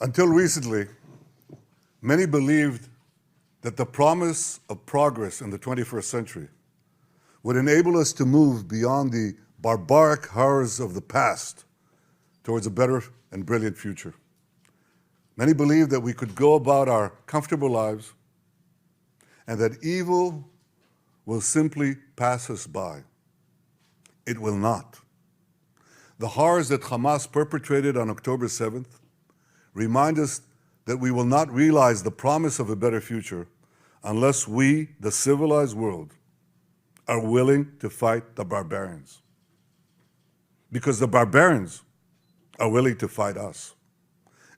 Until recently, many believed that the promise of progress in the 21st century would enable us to move beyond the barbaric horrors of the past towards a better and brilliant future. Many believed that we could go about our comfortable lives and that evil will simply pass us by. It will not. The horrors that Hamas perpetrated on October 7th remind us that we will not realize the promise of a better future unless we, the civilized world, are willing to fight the barbarians. Because the barbarians are willing to fight us.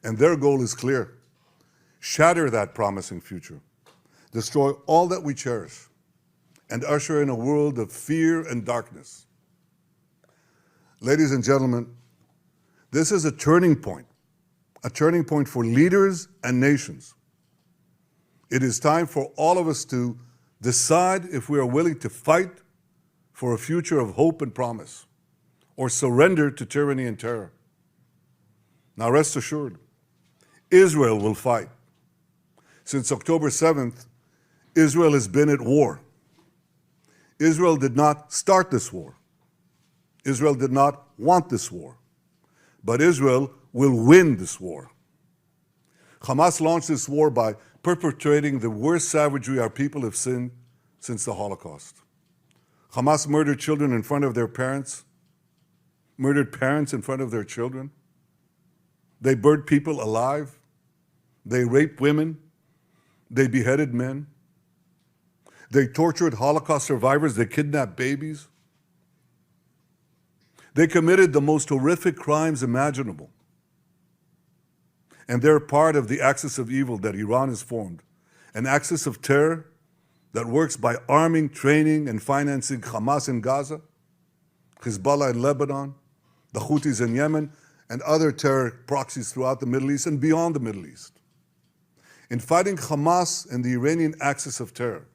And their goal is clear. Shatter that promising future. Destroy all that we cherish and usher in a world of fear and darkness. Ladies and gentlemen, this is a turning point for leaders and nations. It is time for all of us to decide if we are willing to fight for a future of hope and promise, or surrender to tyranny and terror. Now rest assured, Israel will fight. Since October 7th, Israel has been at war. Israel did not start this war. Israel did not want this war. But Israel will win this war. Hamas launched this war by perpetrating the worst savagery our people have seen since the Holocaust. Hamas murdered children in front of their parents, murdered parents in front of their children. They burned people alive. They raped women. They beheaded men. They tortured Holocaust survivors. They kidnapped babies. They committed the most horrific crimes imaginable. And they're part of the axis of evil that Iran has formed, an axis of terror that works by arming, training, and financing Hamas in Gaza, Hezbollah in Lebanon, the Houthis in Yemen, and other terror proxies throughout the Middle East and beyond the Middle East. In fighting Hamas and the Iranian axis of terror,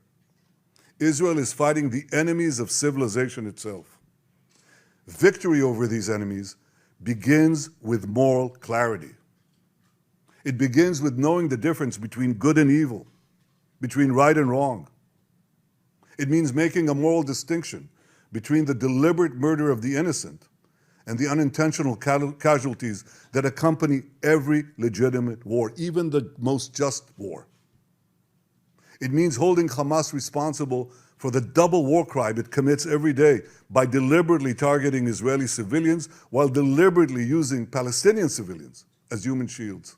Israel is fighting the enemies of civilization itself. Victory over these enemies begins with moral clarity. It begins with knowing the difference between good and evil, between right and wrong. It means making a moral distinction between the deliberate murder of the innocent and the unintentional casualties that accompany every legitimate war, even the most just war. It means holding Hamas responsible for the double war crime it commits every day by deliberately targeting Israeli civilians while deliberately using Palestinian civilians as human shields.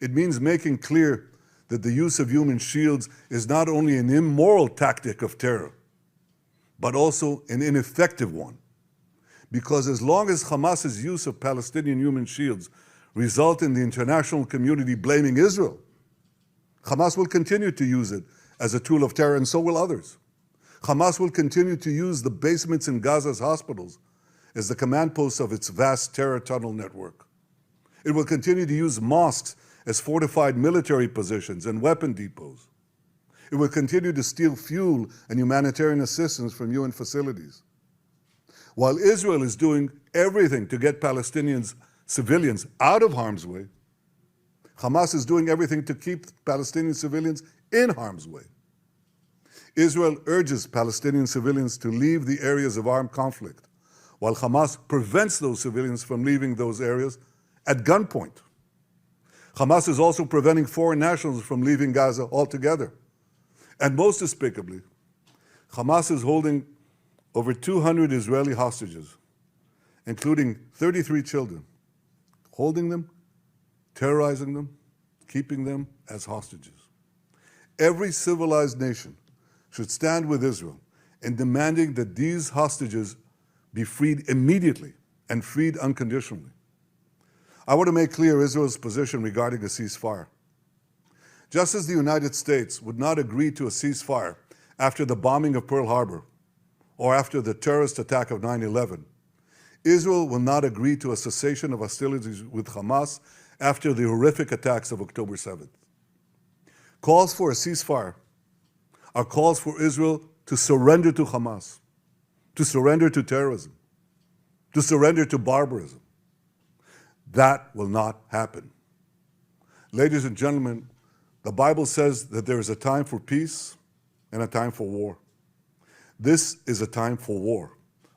It means making clear that the use of human shields is not only an immoral tactic of terror, but also an ineffective one. Because as long as Hamas's use of Palestinian human shields result in the international community blaming Israel, Hamas will continue to use it as a tool of terror, and so will others. Hamas will continue to use the basements in Gaza's hospitals as the command posts of its vast terror tunnel network. It will continue to use mosques as fortified military positions and weapon depots. It will continue to steal fuel and humanitarian assistance from UN facilities. While Israel is doing everything to get Palestinians, civilians, out of harm's way, Hamas is doing everything to keep Palestinian civilians in harm's way. Israel urges Palestinian civilians to leave the areas of armed conflict, while Hamas prevents those civilians from leaving those areas at gunpoint. Hamas is also preventing foreign nationals from leaving Gaza altogether. And most despicably, Hamas is holding over 200 Israeli hostages, including 33 children, holding them, terrorizing them, keeping them as hostages. Every civilized nation should stand with Israel in demanding that these hostages be freed immediately and freed unconditionally. I want to make clear Israel's position regarding a ceasefire. Just as the United States would not agree to a ceasefire after the bombing of Pearl Harbor or after the terrorist attack of 9/11, Israel will not agree to a cessation of hostilities with Hamas after the horrific attacks of October 7th. Calls for a ceasefire are calls for Israel to surrender to Hamas, to surrender to terrorism, to surrender to barbarism. That will not happen. Ladies and gentlemen, the Bible says that there is a time for peace and a time for war. This is a time for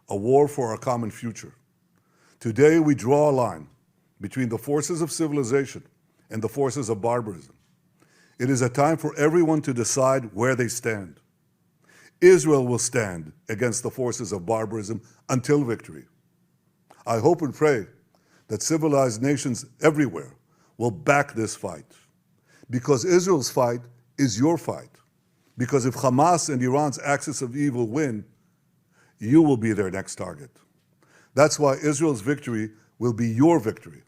a war for our common future. Today we draw a line between the forces of civilization and the forces of barbarism. It is a time for everyone to decide where they stand. Israel will stand against the forces of barbarism until victory. I hope and pray that civilized nations everywhere will back this fight. Because Israel's fight is your fight. Because if Hamas and Iran's axis of evil win, you will be their next target. That's why Israel's victory will be your victory.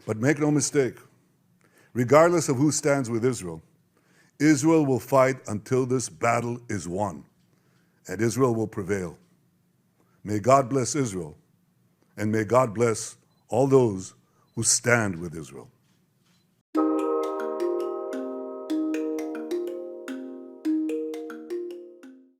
But make no mistake, regardless of who stands with Israel, Israel will fight until this battle is won, and Israel will prevail. May God bless Israel, and may God bless all those who stand with Israel.